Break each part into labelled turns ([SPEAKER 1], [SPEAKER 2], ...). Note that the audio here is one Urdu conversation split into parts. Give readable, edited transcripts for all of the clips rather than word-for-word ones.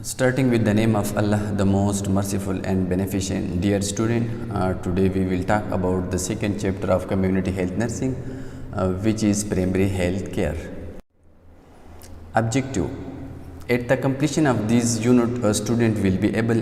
[SPEAKER 1] Starting with the name of Allah, the most merciful and beneficent. Dear student, today we will talk about the second chapter of community health nursing, which is primary health care. Objective: at the completion of this unit, a student will be able,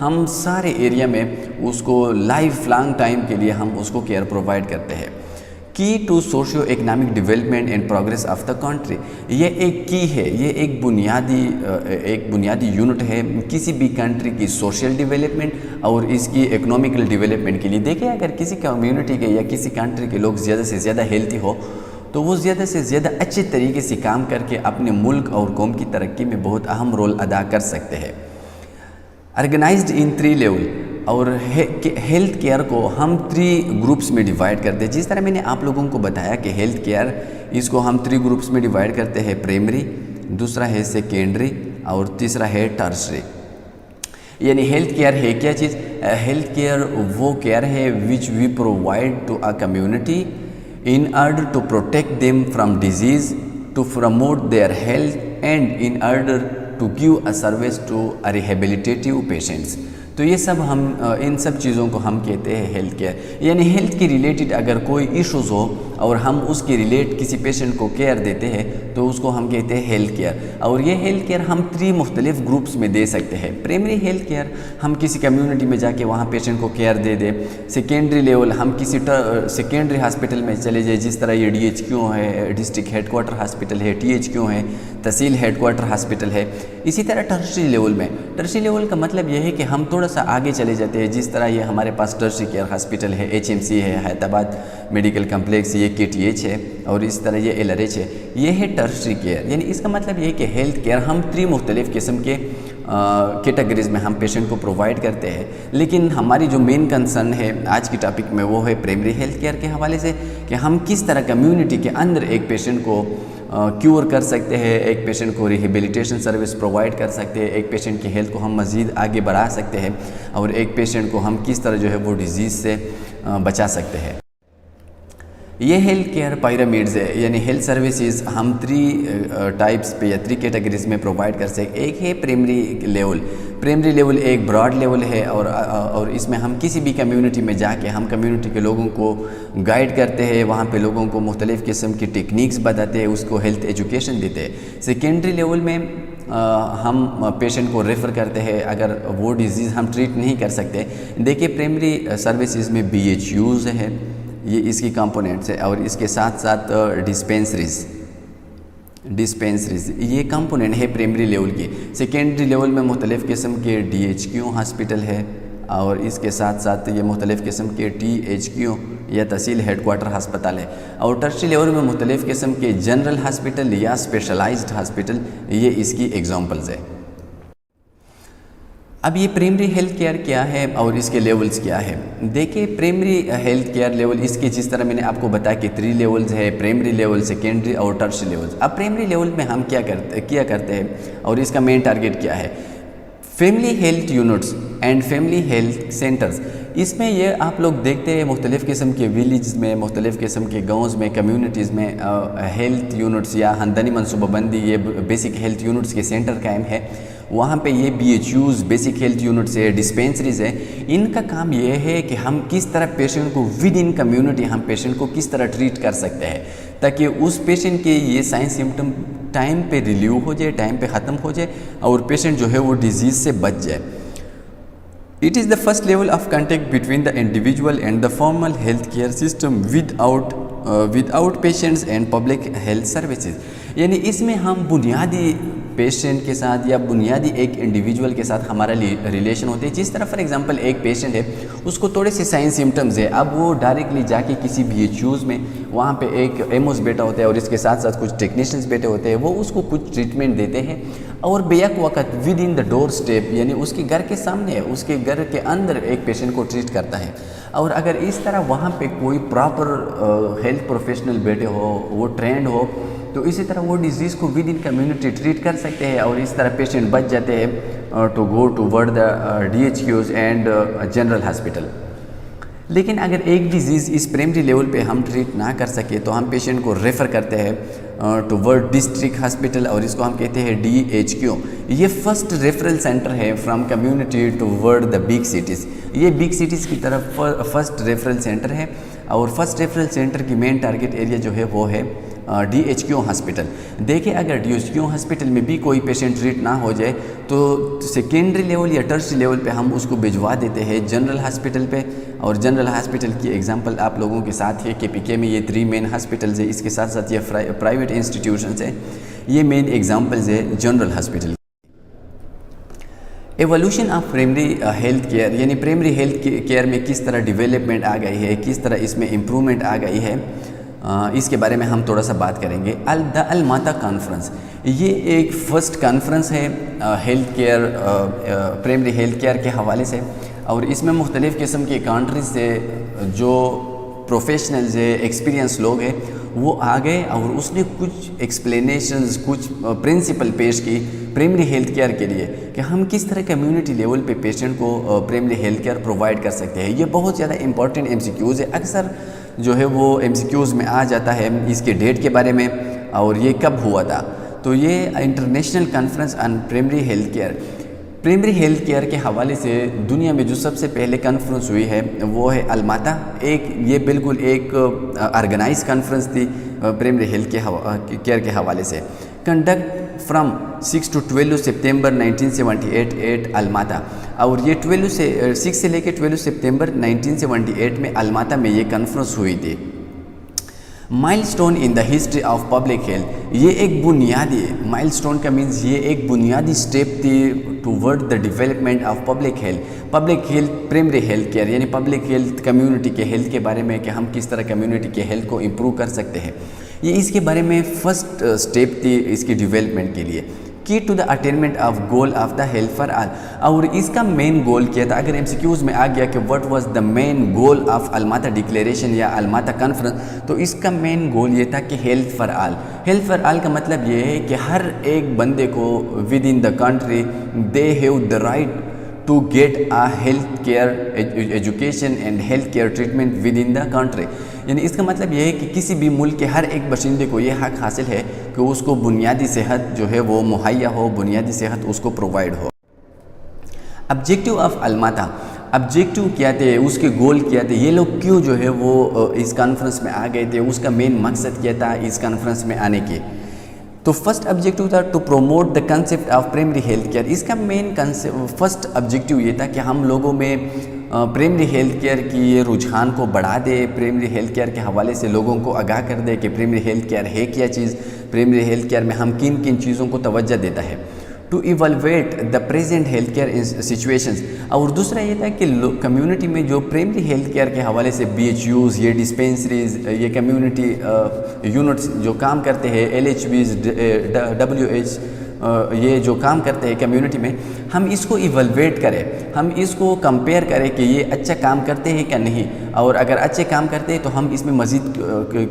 [SPEAKER 1] ہم سارے ایریا میں اس کو لائف لانگ ٹائم کے لیے ہم اس کو کیئر پرووائڈ کرتے ہیں۔ Key to socio economic development and progress of the country, یہ ایک کی ہے، یہ ایک بنیادی یونٹ ہے کسی بھی کنٹری کی سوشل ڈیولپمنٹ اور اس کی اکنامیکل ڈیولپمنٹ کے لیے۔ دیکھیں اگر کسی کمیونٹی کے یا کسی کنٹری کے لوگ زیادہ سے زیادہ ہیلتھی ہو تو وہ زیادہ سے زیادہ اچھے طریقے سے کام کر کے اپنے ملک اور قوم کی ترقی میں بہت اہم رول ادا کر سکتے ہیں۔ آرگنائزڈ ان 3 لیول، اور ہیلتھ کیئر کو ہم 3 گروپس میں ڈیوائڈ کرتے ہیں۔ جس طرح میں نے آپ لوگوں کو بتایا کہ ہیلتھ کیئر اس کو ہم 3 گروپس میں ڈیوائڈ کرتے ہیں، پرائمری، دوسرا ہے سیکنڈری اور تیسرا ہے ٹرشری۔ یعنی ہیلتھ کیئر ہے کیا چیز؟ ہیلتھ کیئر وہ کیئر ہے which we provide to a community in order to protect them from disease, to promote their health, and in order to give a service to a rehabilitative patients۔ تو یہ سب ہم ان سب چیزوں کو ہم کہتے ہیں ہیلتھ کیئر۔ یعنی ہیلتھ کی ریلیٹڈ اگر کوئی ایشوز ہو اور ہم اس کی ریلیٹ کسی پیشنٹ کو کیئر دیتے ہیں تو اس کو ہم کہتے ہیں ہیلتھ کیئر۔ اور یہ ہیلتھ کیئر ہم 3 مختلف گروپس میں دے سکتے ہیں۔ پرائمری ہیلتھ کیئر ہم کسی کمیونٹی میں جا کے وہاں پیشنٹ کو کیئر دے دیں۔ سیکنڈری لیول ہم کسی سیکنڈری ہاسپٹل میں چلے جائیں، جس طرح یہ DHQ ہے، ڈسٹرکٹ ہیڈ کوارٹر ہاسپٹل ہے، THQ ہے، تحصیل ہیڈ کوارٹر ہاسپٹل ہے۔ اسی طرح ٹرشری لیول میں، ٹرشری لیول کا مطلب یہ ہے کہ ہم تھوڑا سا آگے چلے جاتے ہیں، جس طرح یہ ہمارے پاس ٹرشری کیئر ہاسپٹل ہے، HMC ہے، حیدرآباد میڈیکل کمپلیکس، یہ KTH ہے، اور اس طرح یہ LRH ہے۔ یہ ہے ٹرشری کیئر۔ یعنی اس کا مطلب یہ ہے کہ ہیلتھ کیئر ہم 3 مختلف قسم کے کیٹیگریز میں ہم پیشنٹ کو پرووائڈ کرتے ہیں۔ لیکن ہماری جو مین کنسرن ہے آج کی ٹاپک میں وہ ہے پرائمری ہیلتھ کیئر کے حوالے سے، کہ ہم کس طرح کمیونٹی کے اندر ایک پیشنٹ کو کیور کر سکتے ہیں، ایک پیشنٹ کو ریہیبلیٹیشن سروس پرووائڈ کر سکتے ہیں، ایک پیشنٹ کی ہیلتھ کو ہم مزید آگے بڑھا سکتے ہیں، اور ایک پیشنٹ کو ہم کس طرح جو ہے وہ ڈیزیز سے بچا سکتے ہیں۔ یہ ہیلتھ کیئر پیرامڈز ہے، یعنی ہیلتھ سروسز ہم 3 ٹائپس پہ یا 3 کیٹیگریز میں پرووائڈ کر سکتے۔ ایک ہے پرائمری لیول۔ پرائمری لیول ایک براڈ لیول ہے، اور اس میں ہم کسی بھی کمیونٹی میں جا کے ہم کمیونٹی کے لوگوں کو گائیڈ کرتے ہیں، وہاں پہ لوگوں کو مختلف قسم کی ٹیکنیکس بتاتے ہیں، اس کو ہیلتھ ایجوکیشن دیتے ہیں۔ سیکنڈری لیول میں ہم پیشنٹ کو ریفر کرتے ہیں اگر وہ ڈیزیز ہم ٹریٹ نہیں کر سکتے۔ دیکھیے پرائمری سروسز میں BHUs ہے، یہ اس کی کمپوننٹس ہے، اور اس کے ساتھ ساتھ ڈسپینسریز یہ کمپوننٹ ہے پرائمری لیول کی۔ سیکنڈری لیول میں مختلف قسم کے DHQ ہاسپٹل ہے، اور اس کے ساتھ ساتھ یہ مختلف قسم کے THQ یا تحصیل ہیڈ کوارٹر ہسپتال ہے، اور ٹرشری لیول میں مختلف قسم کے جنرل ہاسپٹل یا اسپیشلائزڈ ہاسپٹل، یہ اس کی ایگزامپلز ہے۔ اب یہ پرائمری ہیلتھ کیئر کیا ہے اور اس کے لیولز کیا ہے؟ دیکھیں پرائمری ہیلتھ کیئر لیول اس کے جس طرح میں نے آپ کو بتایا کہ 3 لیولز ہے، پرائمری لیول، سیکنڈری اور ٹرشری لیولز۔ اب پرائمری لیول میں ہم کیا کرتے ہیں اور اس کا مین ٹارگٹ کیا ہے؟ Family health units and family health centres. اس میں یہ آپ لوگ دیکھتے ہیں مختلف قسم کے ویلیجز میں، مختلف قسم کے گاؤں میں، کمیونٹیز میں ہیلتھ یونٹس یا خاندانی منصوبہ بندی، یہ بیسک ہیلتھ یونٹس کے سینٹر قائم ہے۔ وہاں پہ یہ BHUs بیسک ہیلتھ یونٹس ہے، ڈسپینسریز ہے۔ ان کا کام یہ ہے کہ ہم کس طرح پیشنٹ کو ود ان کمیونٹی ہم پیشنٹ کو کس طرح ٹریٹ کر سکتے ہیں تاکہ اس پیشنٹ کے یہ سائن سمٹم ٹائم پہ ریلیو ہو جائے، ٹائم پہ ختم ہو جائے، اور پیشنٹ جو ہے وہ ڈیزیز سے بچ جائے۔ It is the first level of contact between the individual and the formal healthcare system without patients and public health services۔ یعنی اس میں ہم بنیادی پیشنٹ کے ساتھ یا بنیادی ایک انڈیویجول کے ساتھ ہمارا ریلیشن ہوتے ہیں۔ جس طرح فار ایگزامپل ایک پیشنٹ ہے، اس کو تھوڑے سے سائن سمٹمز ہے، اب وہ ڈائریکٹلی جا کے کسی BHUs میں وہاں پہ ایک ایموس بیٹھا ہوتا ہے اور اس کے ساتھ ساتھ کچھ ٹیکنیشینز بیٹھے ہوتے ہیں، وہ اس کو کچھ ٹریٹمنٹ دیتے ہیں، اور بیک وقت with in the door step یعنی اس کے گھر کے سامنے، اس کے گھر کے اندر ایک پیشنٹ کو ٹریٹ کرتا ہے۔ اور اگر اس طرح وہاں پہ کوئی پراپر ہیلتھ پروفیشنل بیٹھے ہو، وہ ٹرینڈ ہو، تو اسی طرح وہ ڈیزیز کو ود ان کمیونٹی ٹریٹ کر سکتے ہیں، اور اس طرح پیشنٹ بچ جاتے ہیں to go toward the DHQs and general hospital. لیکن اگر ایک ڈیزیز اس پرائمری لیول پہ ہم ٹریٹ نہ کر سکے تو ہم پیشنٹ کو ریفر کرتے ہیں ٹو ورڈ ڈسٹرکٹ ہاسپٹل، اور اس کو ہم کہتے ہیں DHQ۔ یہ فرسٹ ریفرل سینٹر ہے from community toward the big cities. یہ بگ سٹیز کی طرف فرسٹ ریفرل سینٹر ہے، اور فرسٹ ریفرل سینٹر کی مین ٹارگٹ ایریا جو ہے وہ ہے DHQ ہاسپٹل. دیکھیں اگر DHQ ہاسپٹل میں بھی کوئی پیشنٹ ٹریٹ نہ ہو جائے تو سیکنڈری لیول یا ٹرسری لیول پہ ہم اس کو بھجوا دیتے ہیں جنرل ہاسپٹل پہ. اور جنرل ہاسپٹل کی ایگزامپل آپ لوگوں کے ساتھ ہے KPK میں یہ 3 مین ہاسپٹلز ہیں, اس کے ساتھ ساتھ یہ پرائیویٹ انسٹیٹیوشنز ہیں. یہ مین ایگزامپلز ہے general hospital. Evolution of primary health care, یعنی پرائمری ہیلتھ کیئر میں کس طرح ڈیولپمنٹ آ گئی ہے, کس طرح اس میں امپرومنٹ آ گئی ہے, اس کے بارے میں ہم تھوڑا سا بات کریں گے. الماتا کانفرنس, یہ ایک فرسٹ کانفرنس ہے health care primary health care کے حوالے سے, اور اس میں مختلف قسم کے کنٹریز سے جو پروفیشنلز ہے, ایکسپیرینس لوگ ہیں, وہ آ گئے اور اس نے کچھ ایکسپلینیشنز, کچھ پرنسپل پیش کی پرائمری ہیلتھ کیئر کے لیے کہ ہم کس طرح کمیونٹی لیول پہ پیشنٹ کو پرائمری ہیلتھ کیئر پرووائڈ کر سکتے ہیں. یہ بہت زیادہ امپورٹنٹ MCQs ہے, اکثر جو ہے وہ MCQs میں آ جاتا ہے اس کے ڈیٹ کے بارے میں اور یہ کب ہوا تھا. تو یہ international conference on primary health care, primary health care کے حوالے سے دنیا میں جو سب سے پہلے کانفرنس ہوئی ہے وہ ہے الماتا. یہ بالکل ایک آرگنائز کانفرنس تھی پرائمری ہیلتھ کیئر کے حوالے سے. Conduct from 6 to 12 September 1978 at Alma Ata, اور یہ 6 سے لے کے 12 سپتمبر 1978 میں الماتا میں یہ کانفرنس ہوئی تھی. مائل stone in the history of public health, یہ ایک بنیادی مائل سٹون کا مینس یہ ایک بنیادی سٹیپ تھی toward the development of public health primary health care, یعنی پبلک ہیلتھ کمیونٹی کے ہیلتھ کے بارے میں کہ ہم کس طرح کمیونٹی کے ہیلتھ کو امپروو کر سکتے ہیں. یہ اس کے بارے میں فرسٹ سٹیپ تھی اس کی ڈیولپمنٹ کے لیے. Key to the attainment of goal of the health for all, اور اس کا مین گول کیا تھا. اگر MCQs میں آ گیا کہ what was the main goal of Alma Ata declaration یا الماتا کانفرنس, تو اس کا مین گول یہ تھا کہ health for all. Health for all کا مطلب یہ ہے کہ ہر ایک بندے کو within the country they have the right to get a health care education and health care treatment within the country. یعنی اس کا مطلب یہ ہے کہ کسی بھی ملک کے ہر ایک باشندے کو یہ حق حاصل ہے کہ اس کو بنیادی صحت جو ہے وہ مہیا ہو, بنیادی صحت اس کو پرووائڈ ہو. آبجیکٹیو آف الماتا, آبجیکٹیو کیا تھے, اس کے گول کیا تھے, یہ لوگ کیوں جو ہے وہ اس کانفرنس میں آ گئے تھے, اس کا مین مقصد کیا تھا اس کانفرنس میں آنے کے. تو فرسٹ آبجیکٹیو تھا to promote the concept of primary health care. اس کا مین فرسٹ آبجیکٹیو یہ تھا کہ ہم لوگوں میں پرائمری ہیلتھ کیئر کی رجحان کو بڑھا دے, پرائمری ہیلتھ کیئر کے حوالے سے لوگوں کو آگاہ کر دے کہ پرائمری ہیلتھ کیئر ہے کیا چیز, پرائمری ہیلتھ کیئر میں ہم کن کن چیزوں کو توجہ دیتا ہے. To evaluate the present health care situations, اور دوسرا یہ تھا کہ کمیونٹی میں جو پرائمری ہیلتھ کیئر کے حوالے سے BHUs, یہ ڈسپینسریز, یہ کمیونٹی یونٹس جو کام کرتے ہیں, LHBs, WH, یہ جو کام کرتے ہیں کمیونٹی میں, ہم اس کو ایوالویٹ کریں, ہم اس کو کمپیئر کریں کہ یہ اچھا کام کرتے ہیں کیا نہیں, اور اگر اچھے کام کرتے ہیں تو ہم اس میں مزید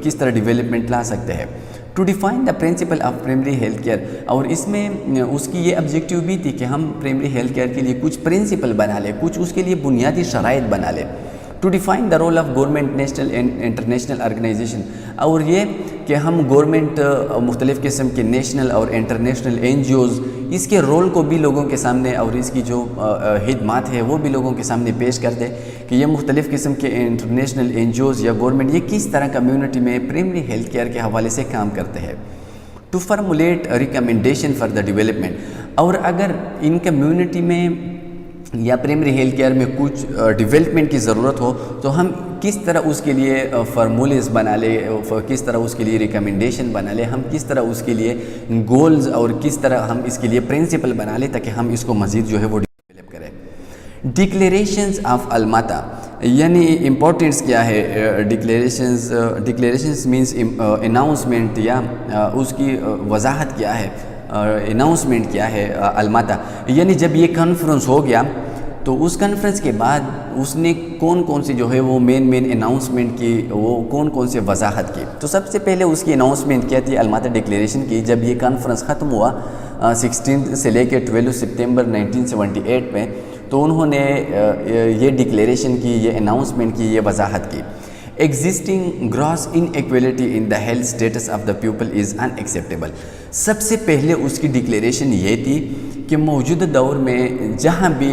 [SPEAKER 1] کس طرح ڈیولپمنٹ لا سکتے ہیں. To define the principle of primary health care, اور اس میں اس کی یہ آبجیکٹیو بھی تھی کہ ہم پرائمری ہیلتھ کیئر کے لیے کچھ پرنسپل بنا لیں, کچھ اس کے لیے بنیادی شرائط بنا لیں. To define the role of government national and international organisation, اور یہ کہ ہم گورنمنٹ مختلف قسم کے نیشنل اور انٹرنیشنل NGOs اس کے رول کو بھی لوگوں کے سامنے, اور اس کی جو خدمات ہے وہ بھی لوگوں کے سامنے پیش کر دے کہ یہ مختلف قسم کے انٹرنیشنل NGOs یا گورنمنٹ یہ کس طرح کمیونٹی میں پرائمری ہیلتھ کیئر کے حوالے سے کام کرتے ہیں. To formulate recommendation for the development, اور اگر ان کمیونٹی میں یا پرائمری ہیلتھ کیئر میں کچھ ڈیولپمنٹ کی ضرورت ہو تو ہم کس طرح اس کے لیے فارمولیز بنا لیں, کس طرح اس کے لیے ریکمنڈیشن بنا لیں, ہم کس طرح اس کے لیے گولز اور کس طرح ہم اس کے لیے پرنسپل بنا لیں تاکہ ہم اس کو مزید جو ہے وہ ڈیولپ کریں. ڈکلیریشنز آف الماتا, یعنی امپورٹنس کیا ہے ڈکلیریشنز مینس اناؤنسمنٹ یا اس کی وضاحت کیا ہے, اناؤنسمنٹ کیا ہے الماتا. یعنی جب یہ کانفرنس ہو گیا تو اس کانفرنس کے بعد اس نے کون سے جو ہے وہ مین اناؤنسمنٹ کی, وہ کون سے وضاحت کی. تو سب سے پہلے اس کی اناؤنسمنٹ کیا تھی الماتا ڈکلیریشن کی. جب یہ کانفرنس ختم ہوا 16 سے لے کے 12 سپتمبر 1978 میں, تو انہوں نے یہ ڈکلیریشن کی, یہ اناؤنسمنٹ کی, یہ وضاحت کی. Existing gross inequality in the health status of the people is unacceptable. سب سے پہلے اس کی ڈکلیریشن یہ تھی کہ موجودہ دور میں جہاں بھی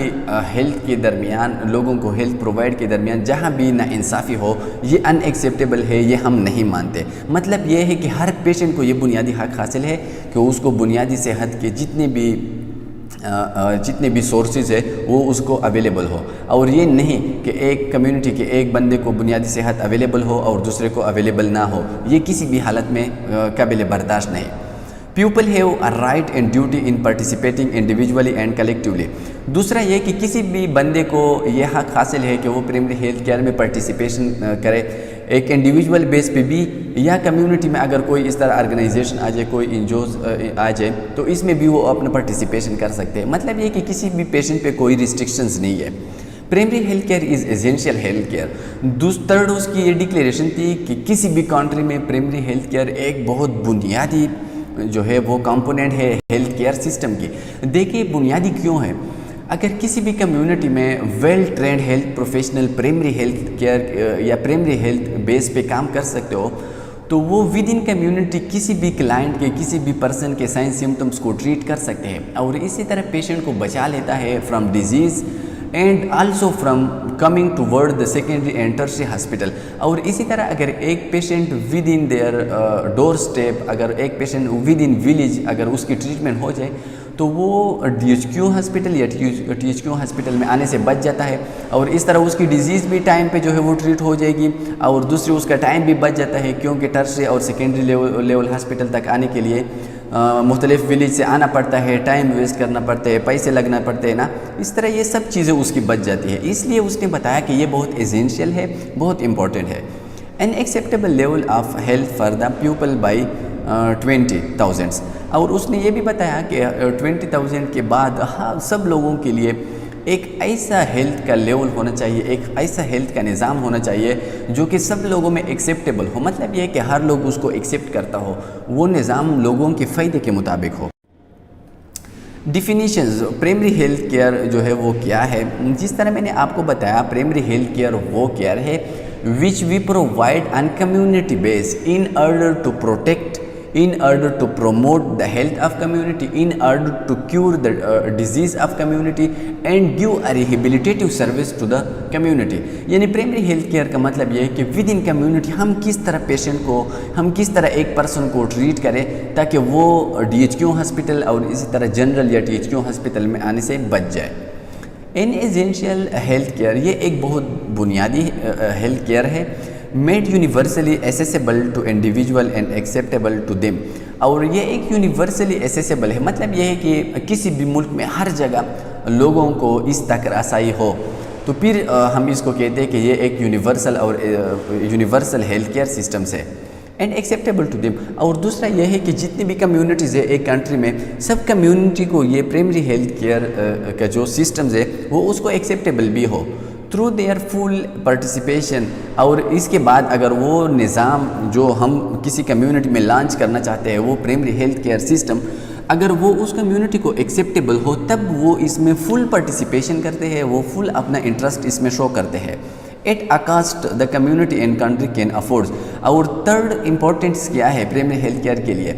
[SPEAKER 1] ہیلتھ کے درمیان لوگوں کو ہیلتھ پرووائڈ کے درمیان جہاں بھی ناانصافی ہو، یہ ان ایکسیپٹیبل ہے، یہ ہم نہیں مانتے۔ مطلب یہ ہے کہ ہر پیشنٹ کو یہ بنیادی حق حاصل ہے کہ اس کو بنیادی صحت کے جتنے بھی سورسز ہے وہ اس کو اویلیبل ہو، اور یہ نہیں کہ ایک کمیونٹی کے ایک بندے کو بنیادی صحت اویلیبل ہو اور دوسرے کو اویلیبل نہ ہو، یہ کسی بھی حالت میں قابل برداشت نہیں۔ People have a right and duty in participating individually and collectively. دوسرا یہ کہ کسی بھی بندے کو یہ حق حاصل ہے کہ وہ پرائمری ہیلتھ کیئر میں پارٹیسپیشن کرے، ایک انڈیویجول بیس پہ بھی یا کمیونٹی میں اگر کوئی اس طرح آرگنائزیشن آ جائے، کوئی انجوز آ جائے تو اس میں بھی وہ اپنا پارٹیسپیشن کر سکتے ہیں۔ مطلب یہ کہ کسی بھی پیشنٹ پہ کوئی ریسٹرکشنز نہیں ہے۔ پرائمری ہیلتھ کیئر از ایسینشیل ہیلتھ کیئر۔ تھرڈ اس کی یہ ڈکلیریشن تھی کہ کسی بھی کنٹری میں پرائمری ہیلتھ کیئر ایک بہت بنیادی جو ہے وہ کمپوننٹ ہے ہیلتھ کیئر سسٹم کی۔ دیکھیے بنیادی کیوں ہے؟ اگر کسی بھی کمیونٹی میں well trained health professional primary health care یا پرائمری ہیلتھ بیس پہ کام کر سکتے ہو تو وہ ود ان کمیونٹی کسی بھی کلائنٹ کے کسی بھی پرسن کے سائن سمٹمس کو ٹریٹ کر سکتے ہیں، اور اسی طرح پیشنٹ کو بچا لیتا ہے from disease and also from coming toward the secondary and tertiary hospital. اور اسی طرح اگر ایک patient within their doorstep, اگر ایک پیشنٹ ود ان ولیج اگر اس کی ٹریٹمنٹ ہو جائے تو وہ ڈی ایچ کیو ہاسپٹل یا ٹی ایچ کیو ہاسپٹل میں آنے سے بچ جاتا ہے، اور اس طرح اس کی ڈیزیز بھی ٹائم پہ جو ہے وہ ٹریٹ ہو جائے گی، اور دوسری اس کا ٹائم بھی بچ جاتا ہے، کیونکہ ٹرشری اور سیکنڈری لیول ہاسپٹل تک آنے کے لیے مختلف ولیج سے آنا پڑتا ہے، ٹائم ویسٹ کرنا پڑتا ہے، پیسے لگنا پڑتے ہیں نا، اس طرح یہ سب چیزیں اس کی بچ جاتی ہے۔ اس لیے اس نے بتایا کہ یہ بہت ایسینشیل ہے، بہت امپورٹنٹ ہے۔ An acceptable level of health for the people by 20,000، اور اس نے یہ بھی بتایا کہ 20,000 کے بعد سب لوگوں کے لیے ایک ایسا ہیلتھ کا لیول ہونا چاہیے، ایک ایسا ہیلتھ کا نظام ہونا چاہیے جو کہ سب لوگوں میں ایکسیپٹیبل ہو۔ مطلب یہ ہے کہ ہر لوگ اس کو ایکسیپٹ کرتا ہو، وہ نظام لوگوں کے فائدے کے مطابق ہو۔ ڈیفینیشنز پرائمری ہیلتھ کیئر جو ہے وہ کیا ہے؟ جس طرح میں نے آپ کو بتایا پرائمری ہیلتھ کیئر وہ کیئر ہے which we provide on community base in order to protect, in order to promote the health of community, in order to cure the disease of community and give a rehabilitative service to the community۔ یعنی پرائمری ہیلتھ کیئر کا مطلب یہ ہے کہ ود ان کمیونٹی ہم کس طرح پیشنٹ کو، ہم کس طرح ایک پرسن کو ٹریٹ کریں تاکہ وہ ڈی ایچ کیو ہاسپٹل اور اسی طرح جنرل یا ٹی ایچ کیو ہاسپٹل میں آنے سے بچ جائے۔ این ایسینشیل ہیلتھ کیئر یہ ایک بہت بنیادی ہیلتھ کیئر ہے، made universally accessible to individual and acceptable to them, اور یہ ایک یونیورسلی ایسیسیبل ہے۔ مطلب یہ ہے کہ کسی بھی ملک میں ہر جگہ لوگوں کو اس تک رسائی ہو، تو پھر ہم اس کو کہتے ہیں کہ یہ ایک یونیورسل ہیلتھ کیئر سسٹمس ہے اینڈ ایکسیپٹیبل ٹو دیم۔ اور دوسرا یہ ہے کہ جتنی بھی کمیونٹیز ہے ایک کنٹری میں، سب کمیونٹی کو یہ پرائمری ہیلتھ کیئر کا جو سسٹمز ہے وہ اس کو ایکسیپٹیبل بھی ہو تھرو دیئر فل پارٹیسپیشن۔ اور اس کے بعد اگر وہ نظام جو ہم کسی کمیونٹی میں لانچ کرنا چاہتے ہیں، وہ پرائمری ہیلتھ کیئر سسٹم، اگر وہ اس کمیونٹی کو ایکسیپٹیبل ہو تب وہ اس میں فل پارٹیسپیشن کرتے ہیں، وہ فل اپنا انٹرسٹ اس میں شو کرتے ہیں۔ At a cost the community and country can afford. اور تھرڈ امپورٹنس کیا ہے پرائمری ہیلتھ کیئر کے لیے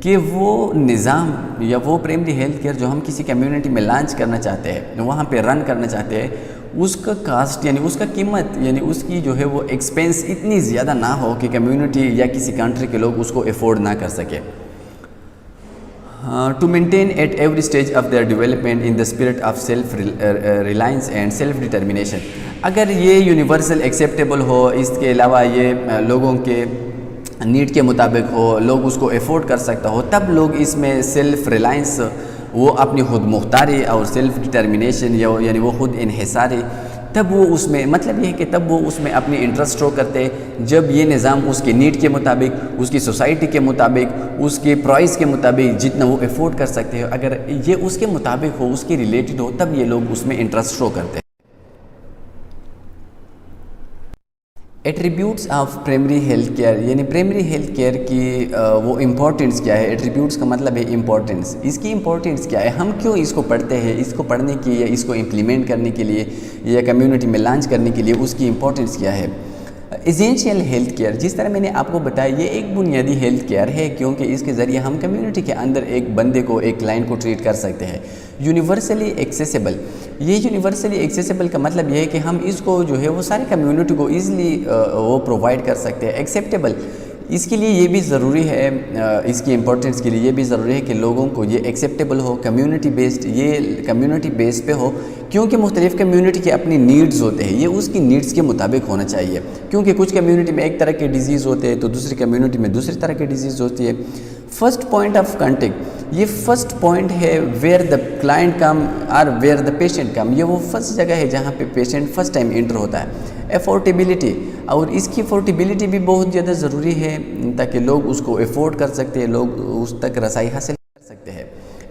[SPEAKER 1] کہ وہ نظام یا وہ پرائمری ہیلتھ کیئر جو ہم کسی کمیونٹی میں لانچ کرنا چاہتے ہیں، وہاں پہ رن کرنا چاہتے ہیں، اس کا کاسٹ یعنی اس کا قیمت یعنی اس کی جو ہے وہ ایکسپینس اتنی زیادہ نہ ہو کہ کمیونٹی یا کسی کنٹری کے لوگ اس کو افورڈ نہ کر سکے۔ To maintain at every stage of their development in the spirit of self reliance and self determination. اگر یہ یونیورسل ایکسیپٹیبل ہو، اس کے علاوہ یہ لوگوں کے نیڈ کے مطابق ہو، لوگ اس کو افورڈ کر سکتا ہو، تب لوگ اس میں سیلف ریلائنس، وہ اپنی خود مختاری اور سیلف ڈٹرمنیشن یعنی وہ خود انحصاری، تب وہ اس میں مطلب یہ ہے کہ تب وہ اس میں اپنی انٹرسٹ شو کرتے ہیں جب یہ نظام اس کے نیڈ کے مطابق، اس کی سوسائٹی کے مطابق، اس کے پرائز کے مطابق جتنا وہ افورڈ کر سکتے ہیں، اگر یہ اس کے مطابق ہو، اس کے ریلیٹڈ ہو، تب یہ لوگ اس میں انٹرسٹ شو کرتے ہیں۔ Attributes of primary health care یعنی پرائمری ہیلتھ کیئر کی وہ امپورٹنس کیا ہے؟ ایٹریبیوٹس کا مطلب ہے امپورٹنس۔ اس کی امپورٹنس کیا ہے؟ ہم کیوں اس کو پڑھتے ہیں؟ اس کو پڑھنے کی یا اس کو امپلیمنٹ کرنے کے لیے یا کمیونٹی میں لانچ کرنے کے لیے اس کی امپورٹنس کیا ہے؟ ایسینشیل ہیلتھ کیئر، جس طرح میں نے آپ کو بتایا، یہ ایک بنیادی ہیلتھ کیئر ہے کیونکہ اس کے ذریعے ہم کمیونٹی کے اندر ایک بندے کو، ایک کلائنٹ کو ٹریٹ کر سکتے ہیں۔ یونیورسلی ایکسیسیبل، یہ یونیورسلی ایکسیسیبل کا مطلب یہ ہے کہ ہم اس کو جو ہے وہ ساری کمیونٹی کو ایزلی وہ پرووائڈ کر سکتے ہیں۔ ایکسیپٹیبل، اس کے لیے یہ بھی ضروری ہے، اس کی امپورٹنس کے لیے یہ بھی ضروری ہے کہ لوگوں کو یہ ایکسیپٹیبل ہو، کمیونٹی بیسڈ، یہ کمیونٹی بیس پہ ہو، کیونکہ مختلف کمیونٹی کے اپنی نیڈز ہوتے ہیں، یہ اس کی نیڈز کے مطابق ہونا چاہیے، کیونکہ کچھ کمیونٹی میں ایک طرح کے ڈیزیز ہوتے ہیں تو دوسری کمیونٹی میں دوسری طرح کے ڈیزیز ہوتی ہے۔ فرسٹ پوائنٹ آف کانٹیکٹ، یہ فرسٹ پوائنٹ ہے ویئر دا کلائنٹ کم اور ویئر دا پیشنٹ کم، یہ وہ فرسٹ جگہ ہے جہاں پہ پیشنٹ فرسٹ ٹائم انٹر ہوتا ہے۔ افورڈیبلٹی، اور اس کی افورڈیبلٹی بھی بہت زیادہ ضروری ہے تاکہ لوگ اس کو افورڈ کر سکتے ہیں، لوگ اس تک رسائی حاصل کر سکتے ہیں۔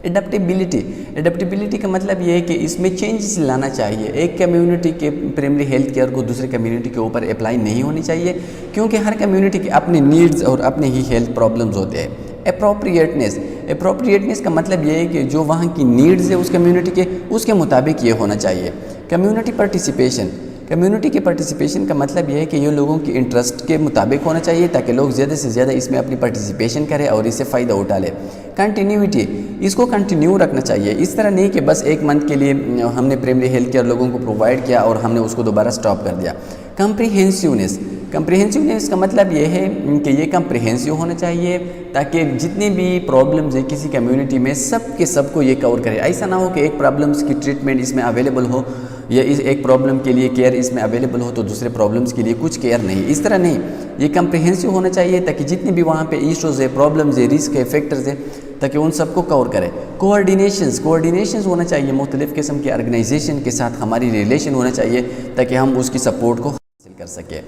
[SPEAKER 1] اڈیپٹیبلٹی، اڈیپٹیبلٹی کا مطلب یہ ہے کہ اس میں چینجز لانا چاہیے، ایک کمیونٹی کے پرائمری ہیلتھ کیئر کو دوسری کمیونٹی کے اوپر اپلائی نہیں ہونی چاہیے، کیونکہ ہر کمیونٹی کے اپنے نیڈز اور اپنے ہی ہیلتھ پرابلمز ہوتے ہیں۔ اپروپریٹنیس، اپروپریٹنیس کا مطلب یہ ہے کہ جو وہاں کی نیڈز ہے اس کمیونٹی کے، اس کے مطابق یہ ہونا چاہیے۔ کمیونٹی پارٹیسپیشن، کمیونٹی کے پارٹیسپیشن کا مطلب یہ ہے کہ یہ لوگوں کی انٹرسٹ کے مطابق ہونا چاہیے تاکہ لوگ زیادہ سے زیادہ اس میں اپنی پارٹیسپیشن کریں اور اس سے فائدہ اٹھا لیں۔ کنٹینیوٹی، اس کو کنٹینیو رکھنا چاہیے، اس طرح نہیں کہ بس ایک منتھ کے لیے ہم نے پرائمری ہیلتھ کیئر لوگوں کو پرووائڈ کیا اور ہم نے اس کو دوبارہ سٹاپ کر دیا۔ کمپریہنسیونیس، کمپریہنسیونیس کا مطلب یہ ہے کہ یہ کمپریہنسیو ہونا چاہیے تاکہ جتنے بھی پرابلمز ہیں کسی کمیونٹی میں سب کے سب کو یہ کور کرے، ایسا نہ ہو کہ ایک پرابلمز کی ٹریٹمنٹ اس میں اویلیبل ہو یا اس ایک پرابلم کے لیے کیئر اس میں اویلیبل ہو تو دوسرے پرابلمز کے لیے کچھ کیئر نہیں، اس طرح نہیں، یہ کمپریہنسیو ہونا چاہیے تاکہ جتنے بھی وہاں پہ ایشوز ہے، پرابلمز ہے، رسک ہے، فیکٹرز ہے، تاکہ ان سب کو کور کرے۔ کوآرڈینیشنز ہونا چاہیے، مختلف قسم کے آرگنائزیشن کے ساتھ ہماری ریلیشن ہونا چاہیے تاکہ ہم اس کی سپورٹ کو حاصل کر سکیں۔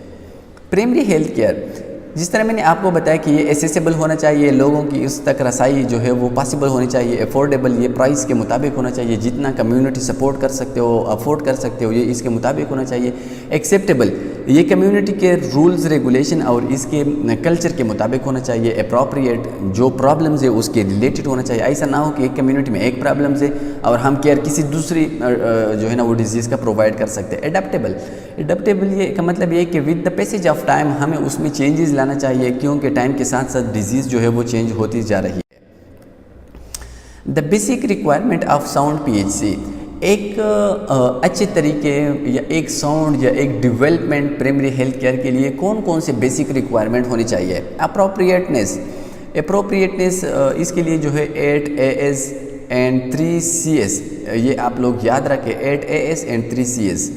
[SPEAKER 1] پرائمری ہیلتھ کیئر، جس طرح میں نے آپ کو بتایا کہ یہ ایسیسیبل ہونا چاہیے، لوگوں کی اس تک رسائی جو ہے وہ پاسبل ہونی چاہیے، افورڈیبل، یہ پرائس کے مطابق ہونا چاہیے، جتنا کمیونٹی سپورٹ کر سکتے ہو، افورڈ کر سکتے ہو، یہ اس کے مطابق ہونا چاہیے۔ ایکسیپٹیبل، یہ کمیونٹی کے رولز ریگولیشن اور اس کے کلچر کے مطابق ہونا چاہیے۔ اپروپریٹ، جو پرابلمز ہے اس کے ریلیٹڈ ہونا چاہیے، ایسا نہ ہو کہ ایک کمیونٹی میں ایک پرابلمز ہے اور ہم کیئر کسی دوسری جو ہے نا وہ ڈیزیز کا پرووائڈ کر سکتے ہیں۔ اڈیپٹیبل یہ کا مطلب یہ ہے کہ with the passage of time ہمیں اس میں چینجز لانا چاہیے، کیونکہ ٹائم کے ساتھ ساتھ ڈیزیز جو ہے وہ چینج ہوتی جا رہی ہے۔ The basic requirement of sound P H C, ایک اچھے طریقے یا ایک ساؤنڈ یا ایک ڈیولپمنٹ پرائمری ہیلتھ کیئر کے لیے کون کون سے بیسک ریکوائرمنٹ ہونی چاہیے۔ اپروپریٹنیس اس کے لیے جو ہے 8 AS اینڈ 3 CS، یہ آپ لوگ یاد رکھیں، 8 AS اینڈ 3 CS،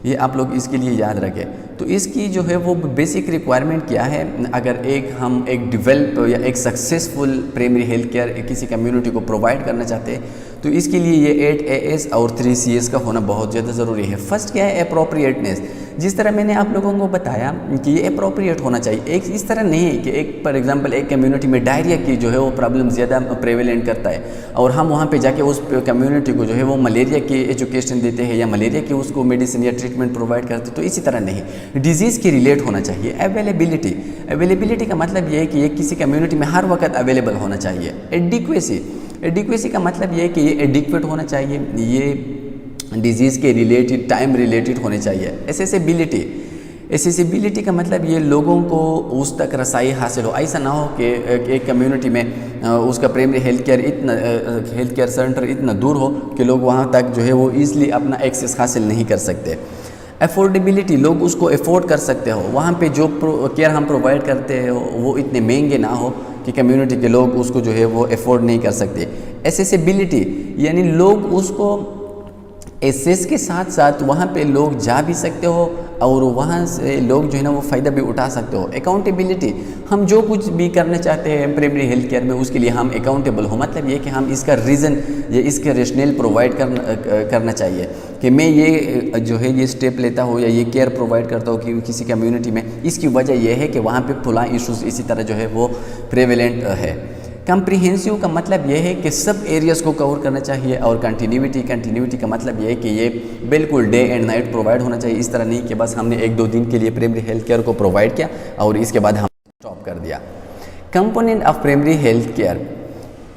[SPEAKER 1] یہ آپ لوگ اس کے لیے یاد رکھیں۔ تو اس کی جو ہے وہ بیسک ریکوائرمنٹ کیا ہے، اگر ہم ایک ڈیولپ یا ایک سکسیسفل پرائمری ہیلتھ کیئر کسی کمیونٹی کو پرووائڈ کرنا چاہتے ہیں تو اس کے لیے یہ 8 AS اور 3 CS کا ہونا بہت زیادہ ضروری ہے۔ فرسٹ کیا ہے، اپروپریٹنیس، جس طرح میں نے آپ لوگوں کو بتایا کہ یہ اپروپریٹ ہونا چاہیے، ایک اس طرح نہیں کہ ایک فار ایگزامپل ایک کمیونٹی میں ڈائریا کی جو ہے وہ پرابلم زیادہ پریویلنٹ کرتا ہے اور ہم وہاں پہ جا کے اس کمیونٹی کو جو ہے وہ ملیریا کی ایجوکیشن دیتے ہیں یا ملیریا کی اس کو میڈیسن یا ٹریٹمنٹ پرووائڈ کرتے ہیں، تو اسی طرح نہیں، ڈیزیز کی ریلیٹ ہونا چاہیے۔ اویلیبلٹی کا مطلب یہ ہے کہ یہ کسی کمیونٹی میں ہر وقت اویلیبل ہونا چاہیے۔ ایڈیکویسی کا مطلب یہ ہے کہ یہ ایڈیکویٹ ہونا چاہیے، یہ ڈیزیز کے ریلیٹڈ ٹائم ریلیٹڈ ہونے چاہیے۔ ایسیسیبلٹی کا مطلب یہ لوگوں کو اس تک رسائی حاصل ہو، ایسا نہ ہو کہ ایک کمیونٹی میں اس کا پرائمری ہیلتھ کیئر سینٹر اتنا دور ہو کہ لوگ وہاں تک جو ہے وہ ایزلی اپنا ایکسیس حاصل نہیں کر سکتے۔ افورڈیبلٹی، لوگ اس کو افورڈ کر سکتے ہو، وہاں پہ جو کیئر ہم پرووائڈ کرتے ہیں وہ اتنے مہنگے نہ ہو کہ کمیونٹی کے لوگ اس کو جو ہے وہ افورڈ نہیں کر سکتے۔ ایسیسیبلٹی یعنی لوگ اس کو ایسیس کے ساتھ ساتھ وہاں پہ لوگ جا بھی سکتے ہو اور وہاں سے لوگ جو ہے نا وہ فائدہ بھی اٹھا سکتے ہو۔ اکاؤنٹیبلٹی، ہم جو کچھ بھی کرنا چاہتے ہیں پرائمری ہیلتھ کیئر میں اس کے لیے ہم اکاؤنٹیبل ہو، مطلب یہ کہ ہم اس کا ریزن یا اس کا ریشنل پرووائڈ کرنا چاہیے کہ میں یہ جو ہے یہ اسٹیپ لیتا ہوں یا یہ کیئر پرووائڈ کرتا ہوں کہ کسی کمیونٹی میں، اس کی وجہ یہ ہے کہ وہاں پہ فلاں ایشوز اسی طرح جو ہے وہ پریویلنٹ ہے۔ کمپریہنسیو کا مطلب یہ ہے کہ سب ایریاز کو کور کرنا چاہیے، اور کنٹینیوٹی کا مطلب یہ ہے کہ یہ بالکل ڈے اینڈ نائٹ پرووائڈ ہونا چاہیے، اس طرح نہیں کہ بس ہم نے 1-2 دن کے لیے پرائمری ہیلتھ کیئر کو پرووائڈ کیا اور اس کے بعد ہم اسٹاپ کر دیا۔ Component of primary health care,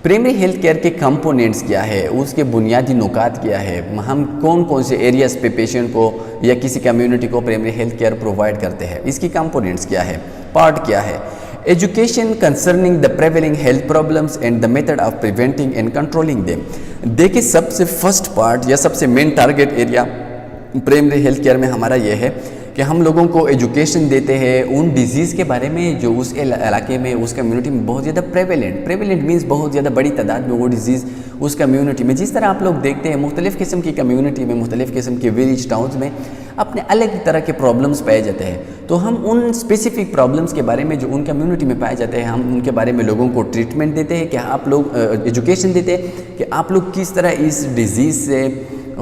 [SPEAKER 1] primary health care کے کمپوننٹس کیا ہے، اس کے بنیادی نکات کیا ہے، ہم کون کون سے ایریاز پہ پیشنٹ کو یا کسی کمیونٹی کو پرائمری ہیلتھ کیئر پرووائڈ کرتے ہیں، اس کی کمپوننٹس کیا ہے، پارٹ کیا ہے۔ Education concerning the prevailing health problems and the method of preventing and controlling them. دیکھیں سب سے فرسٹ پارٹ یا سب سے main target area primary health care میں ہمارا یہ ہے کہ ہم لوگوں کو ایجوکیشن دیتے ہیں ان ڈیزیز کے بارے میں جو اس علاقے میں اس کمیونٹی میں بہت زیادہ پریویلنٹ مینس بہت زیادہ بڑی تعداد میں وہ ڈیزیز اس کمیونٹی میں، جس طرح آپ لوگ دیکھتے ہیں مختلف قسم کی کمیونٹی میں، مختلف قسم کے ویلیج ٹاؤنز میں اپنے الگ طرح کے پرابلمس پائے جاتے ہیں، تو ہم ان اسپیسیفک پرابلمس کے بارے میں جو ان کمیونٹی میں پائے جاتے ہیں ہم ان کے بارے میں لوگوں کو ٹریٹمنٹ دیتے ہیں، کہ آپ لوگ ایجوکیشن دیتے ہیں کہ آپ لوگ کس طرح اس ڈیزیز سے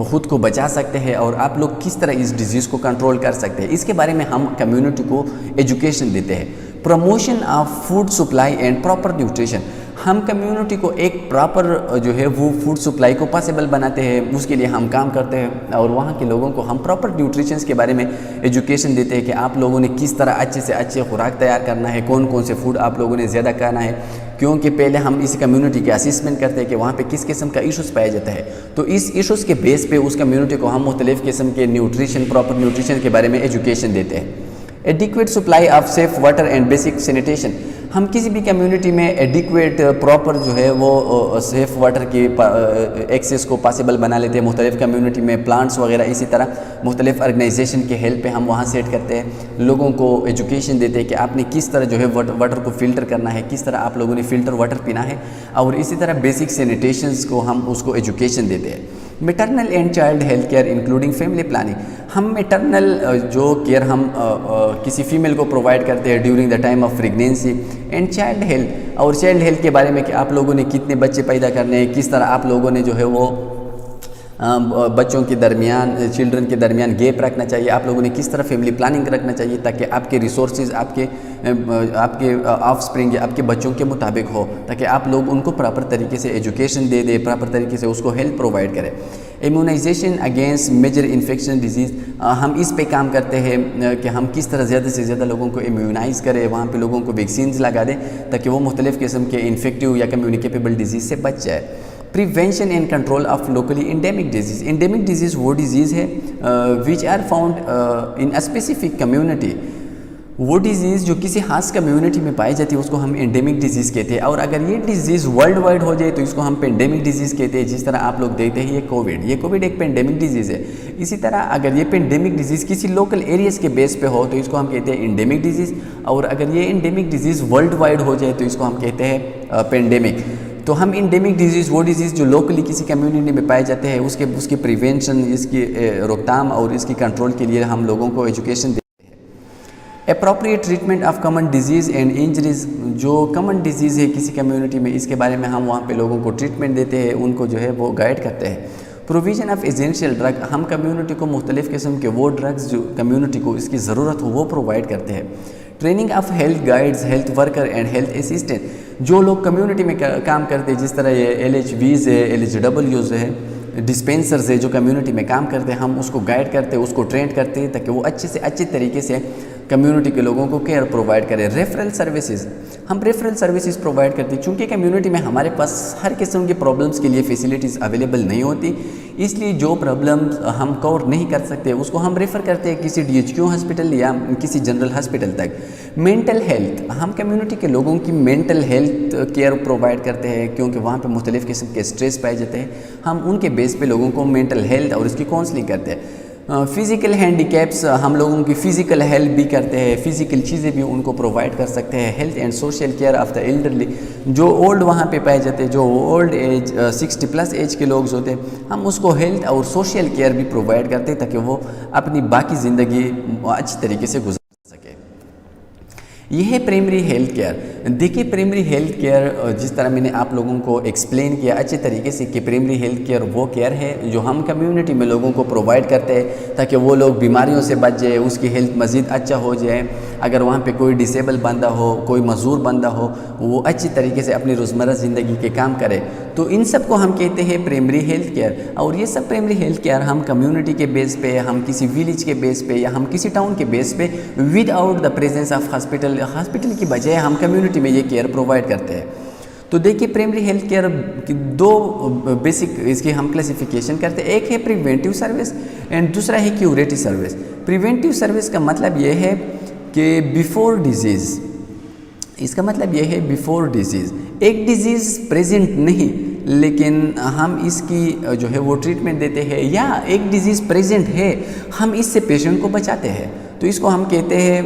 [SPEAKER 1] خود کو بچا سکتے ہیں اور آپ لوگ کس طرح اس ڈیزیز کو کنٹرول کر سکتے ہیں، اس کے بارے میں ہم کمیونٹی کو ایجوکیشن دیتے ہیں۔ Promotion of food supply and proper nutrition, ہم کمیونٹی کو ایک پراپر جو ہے وہ فوڈ سپلائی کو پاسبل بناتے ہیں، اس کے لیے ہم کام کرتے ہیں اور وہاں کے لوگوں کو ہم پراپر نیوٹریشنس کے بارے میں ایجوکیشن دیتے ہیں کہ آپ لوگوں نے کس طرح اچھے سے اچھے خوراک تیار کرنا ہے، کون کون سے فوڈ آپ لوگوں نے زیادہ کھانا ہے، کیونکہ پہلے ہم اس کمیونٹی کے اسسمنٹ کرتے ہیں کہ وہاں پہ کس قسم کا ایشوز پایا جاتا ہے، تو اس ایشوز کے بیس پہ اس کمیونٹی کو ہم مختلف قسم کے نیوٹریشن پراپر نیوٹریشن کے بارے میں ایجوکیشن دیتے ہیں۔ Adequate supply of safe water and basic sanitation, ہم کسی بھی کمیونٹی میں ایڈیکویٹ پراپر جو ہے وہ سیف واٹر کی ایکسیس کو پاسبل بنا لیتے ہیں، مختلف کمیونٹی میں پلانٹس وغیرہ اسی طرح مختلف آرگنائزیشن کے ہیلپ پہ ہم وہاں سیٹ کرتے ہیں، لوگوں کو ایجوکیشن دیتے ہیں کہ آپ نے کس طرح جو ہے واٹر کو فلٹر کرنا ہے، کس طرح آپ لوگوں نے فلٹر واٹر پینا ہے، اور اسی طرح بیسک سینیٹیشنز کو ہم اس کو ایجوکیشن دیتے ہیں۔ Maternal and child health care including family planning, ہم میٹرنل جو کیئر ہم کسی فیمیل کو پرووائڈ کرتے ہیں during the time of pregnancy, and child health, اور چائلڈ ہیلتھ کے بارے میں کہ آپ لوگوں نے کتنے بچے پیدا کرنے ہیں، کس طرح آپ لوگوں نے جو ہے وہ بچوں کے درمیان چلڈرن کے درمیان گیپ رکھنا چاہیے، آپ لوگوں نے کس طرح فیملی پلاننگ رکھنا چاہیے تاکہ آپ کے ریسورسز آپ کے آف سپرنگ یا آپ کے بچوں کے مطابق ہو، تاکہ آپ لوگ ان کو پراپر طریقے سے ایجوکیشن دے دیں، پراپر طریقے سے اس کو ہیلتھ پرووائڈ کریں۔ Immunisation against major infection disease, ہم اس پہ کام کرتے ہیں کہ ہم کس طرح زیادہ سے زیادہ لوگوں کو امیونائز کریں، وہاں پہ لوگوں کو ویکسینز لگا دیں تاکہ وہ مختلف قسم کے انفیکٹیو یا کمیونیکیبل ڈیزیز سے بچ جائے۔ Prevention and control of locally endemic disease, endemic disease وہ ڈیزیز ہے which are found in specific community, وہ ڈیزیز جو کسی خاص کمیونٹی میں پائی جاتی ہے اس کو ہم انڈیمک ڈیزیز کہتے ہیں، اور اگر یہ ڈیزیز ورلڈ وائڈ ہو جائے تو اس کو ہم پینڈیمک ڈیزیز کہتے ہیں، جس طرح آپ لوگ دیکھتے ہیں یہ کووڈ ایک پینڈیمک ڈیزیز ہے۔ اسی طرح اگر یہ پینڈیمک ڈیزیز کسی لوکل ایریاز کے بیس پہ ہو تو اس کو ہم کہتے ہیں انڈیمک ڈیزیز، اور اگر یہ انڈیمک ڈیزیز ورلڈ وائڈ ہو جائے تو اس کو ہم کہتے ہیں پینڈیمک۔ تو ہم انڈیمک ڈیزیز وہ ڈیزیز جو لوکلی کسی کمیونٹی میں پائے جاتے ہیں اس کی پریونشن، اس کی روک تھام اور اس کی کنٹرول کے لیے ہم لوگوں کو ایجوکیشن دیتے ہیں۔ Appropriate treatment of common disease and injuries, جو کامن ڈیزیز ہے کسی کمیونٹی میں اس کے بارے میں ہم وہاں پہ لوگوں کو ٹریٹمنٹ دیتے ہیں، ان کو جو ہے وہ گائیڈ کرتے ہیں۔ پروویژن آف ایسینشیل ڈرگ، ہم کمیونٹی کو مختلف قسم کے وہ ڈرگز جو کمیونٹی کو اس کی ضرورت ہو وہ پرووائڈ کرتے ہیں۔ Training of health guides, health worker and health assistant, جو لوگ کمیونٹی میں کام کرتے ہیں، جس طرح یہ LHVs ہے، LHWs ہے، ڈسپینسرز ہے جو کمیونٹی میں کام کرتے ہیں، ہم اس کو گائیڈ کرتے ہیں، اس کو ٹرینڈ کرتے ہیں تاکہ وہ اچھے سے اچھے طریقے سے کمیونٹی کے لوگوں کو کیئر پرووائڈ کرے۔ ریفرل سروسز، ہم ریفرل سروسز پرووائڈ کرتے ہیں، چونکہ کمیونٹی میں ہمارے پاس ہر قسم کے پرابلمس کے لیے فیسیلیٹیز اویلیبل نہیں ہوتی، اس لیے جو پرابلمس ہم کور نہیں کر سکتے اس کو ہم ریفر کرتے ہیں کسی DHQ ہاسپٹل یا کسی جنرل ہاسپٹل تک۔ مینٹل ہیلتھ، ہم کمیونٹی کے لوگوں کی مینٹل ہیلتھ کیئر پرووائڈ کرتے ہیں، کیونکہ وہاں پہ مختلف قسم کے اسٹریس پائے جاتے ہیں، ہم ان کے بیس پہ لوگوں کو مینٹل ہیلتھ اور اس کی کاؤنسلنگ کرتے ہیں۔ فزیکل ہینڈیکیپس، ہم لوگوں کی فزیکل ہیلپ بھی کرتے ہیں، فزیکل چیزیں بھی ان کو پرووائڈ کر سکتے ہیں۔ Health and social care of the elderly, جو اولڈ وہاں پہ پائے جاتے ہیں، جو اولڈ ایج 60+ ایج کے لوگ ہوتے ہیں، ہم اس کو ہیلتھ اور سوشل کیئر بھی پرووائڈ کرتے ہیں تاکہ وہ اپنی باقی زندگی اچھی طریقے سے گزار سکے۔ یہ ہے پرائمری ہیلتھ کیئر۔ دیکھیے پرائمری ہیلتھ کیئر جس طرح میں نے آپ لوگوں کو ایکسپلین کیا اچھے طریقے سے کہ پرائمری ہیلتھ کیئر وہ کیئر ہے جو ہم کمیونٹی میں لوگوں کو پرووائڈ کرتے ہیں تاکہ وہ لوگ بیماریوں سے بچ جائے، اس کی ہیلتھ مزید اچھا ہو جائے۔ اگر وہاں پہ کوئی ڈسیبل بندہ ہو، کوئی معذور بندہ ہو، وہ اچھی طریقے سے اپنی روزمرہ زندگی کے کام کرے، تو ان سب کو ہم کہتے ہیں پرائمری ہیلتھ کیئر۔ اور یہ سب پرائمری ہیلتھ کیئر ہم کمیونٹی کے بیس پہ، ہم کسی ویلیج کے بیس پہ یا ہم کسی ٹاؤن کے بیس پہ with out the presence of hospital کی بجائے ہم کمیونٹی میں یہ کیئر پرووائڈ کرتے ہیں۔ تو دیکھیے پرائمری ہیلتھ کیئر کی دو بیسک اس کی ہم کلاسیفیکیشن کرتے ہیں، ایک ہے پریونٹیو سروس اینڈ دوسرا ہے کیوریٹو سروس۔ پریونٹیو سروس کا مطلب یہ ہے کہ بیفور ڈیزیز، اس کا مطلب یہ ہے بیفور ڈیزیز، ایک ڈیزیز پریزنٹ نہیں لیکن ہم اس کی جو ہے وہ ٹریٹمنٹ دیتے ہیں، یا ایک ڈیزیز پریزنٹ ہے ہم اس سے پیشنٹ کو بچاتے ہیں، تو اس کو ہم کہتے ہیں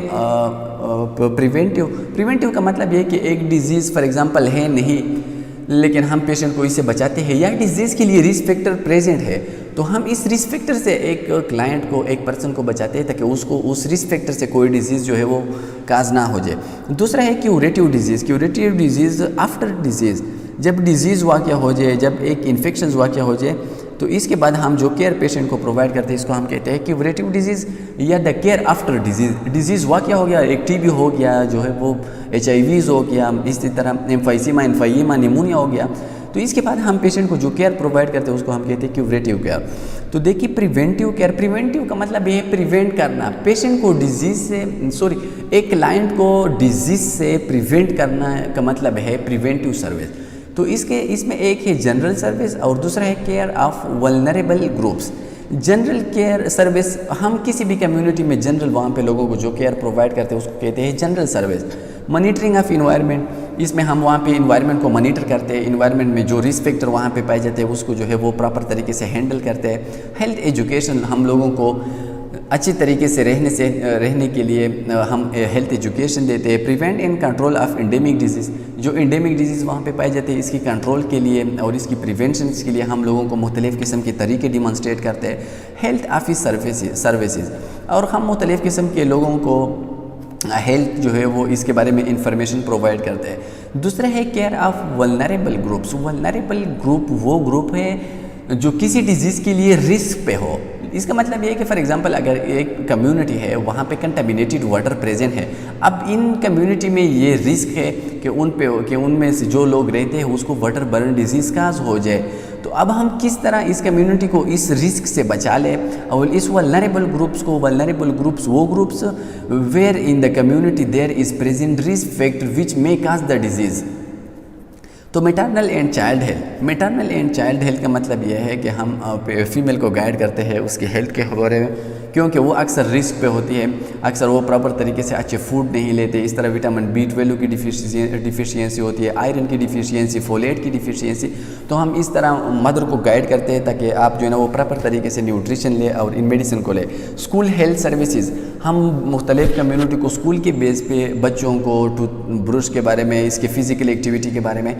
[SPEAKER 1] پریونٹیو۔ پریونٹیو کا مطلب یہ کہ ایک ڈیزیز فار ایگزامپل ہے نہیں لیکن ہم پیشنٹ کو اس سے بچاتے ہیں، یا ڈیزیز کے لیے رسک فیکٹر پریزنٹ ہے تو ہم اس رسک فیکٹر سے ایک کلائنٹ کو، ایک پرسن کو بچاتے ہیں تاکہ اس کو اس رسک فیکٹر سے کوئی ڈیزیز جو ہے وہ کاز نہ ہو جائے۔ دوسرا ہے curative disease. Curative disease after disease, جب ڈیزیز واقع ہو جائے، جب ایک انفیکشنز واقع ہو جائے تو اس کے بعد ہم جو کیئر پیشنٹ کو پرووائڈ کرتے ہیں اس کو ہم کہتے ہیں کیوریٹیو ڈیزیز، یا the care after disease. Disease واقع ہو گیا، ایک ٹی بی ہو گیا، جو ہے وہ HIV ہو گیا، اسی طرح انفائیما نیمونیا ہو گیا، تو اس کے بعد ہم پیشنٹ کو جو کیئر پرووائڈ کرتے ہیں اس کو ہم کہتے ہیں کیوریٹیو کیئر۔ تو دیکھیے پریونٹیو کیئر، پریونٹیو کا مطلب یہ ہے پریونٹ کرنا، پیشنٹ کو ڈیزیز سے ایک کلائنٹ کو ڈیزیز سے پریونٹ کرنا کا مطلب ہے پریونٹیو سروس۔ تو اس میں ایک ہے جنرل سروس اور دوسرا ہے care of vulnerable groups. General care service, ہم کسی بھی کمیونٹی میں جنرل وہاں پہ لوگوں کو جو کیئر پرووائڈ کرتے ہیں اس کو کہتے ہیں general service. Monitoring of environment, اس میں ہم وہاں پہ انوائرمنٹ کو مانیٹر کرتے ہیں، انوائرمنٹ میں جو رسک فیکٹر وہاں پہ پائے جاتے ہیں اس کو جو ہے وہ پراپر طریقے سے ہینڈل کرتے ہیں۔ ہیلتھ ایجوکیشن، ہم لوگوں کو اچھی طریقے سے رہنے کے لیے ہم ہیلتھ ایجوکیشن دیتے ہیں۔ Prevent and control of endemic disease, جو انڈیمک ڈیزیز وہاں پہ پائے جاتے ہیں اس کی کنٹرول کے لیے اور اس کی پریونشنس کے لیے ہم لوگوں کو مختلف قسم کے طریقے ڈیمانسٹریٹ کرتے ہیں۔ ہیلتھ آفس سروسز، اور ہم مختلف قسم کے لوگوں کو ہیلتھ جو ہے وہ اس کے بارے میں انفارمیشن پرووائڈ کرتے ہیں۔ دوسرا ہے care of vulnerable groups. Vulnerable group وہ گروپ ہے جو کسی ڈیزیز کے لیے رسک پہ ہو۔ اس کا مطلب یہ ہے کہ فار ایگزامپل اگر ایک کمیونٹی ہے وہاں پہ کنٹامینیٹڈ واٹر پریزنٹ ہے، اب ان کمیونٹی میں یہ رسک ہے کہ ان میں سے جو لوگ رہتے ہیں اس کو واٹر برن ڈیزیز کاز ہو جائے، تو اب ہم کس طرح اس کمیونٹی کو اس رسک سے بچا لیں، اور اس ولنریبل گروپس وہ groups where in the community there is present risk factor which may cause the disease۔ تو maternal and child health, maternal and child health کا مطلب یہ ہے کہ ہم فیمیل کو گائیڈ کرتے ہیں اس کی ہیلتھ کے بارے میں، کیونکہ وہ اکثر رسک پہ ہوتی ہے، اکثر وہ پراپر طریقے سے اچھے فوڈ نہیں لیتے، اس طرح وٹامن B12 کی ڈیفیشینسی ہوتی ہے، آئرن کی ڈیفیشینسی، فولیٹ کی ڈیفیشینسی، تو ہم اس طرح مدر کو گائیڈ کرتے ہیں تاکہ آپ جو ہے نا وہ پراپر طریقے سے نیوٹریشن لے اور ان میڈیسن کو لے۔ اسکول ہیلتھ سروسز، ہم مختلف کمیونٹی کو اسکول کے بیس پہ بچوں کو ٹوتھ برش کے بارے میں، اس کے فزیکل ایکٹیویٹی کے بارے میں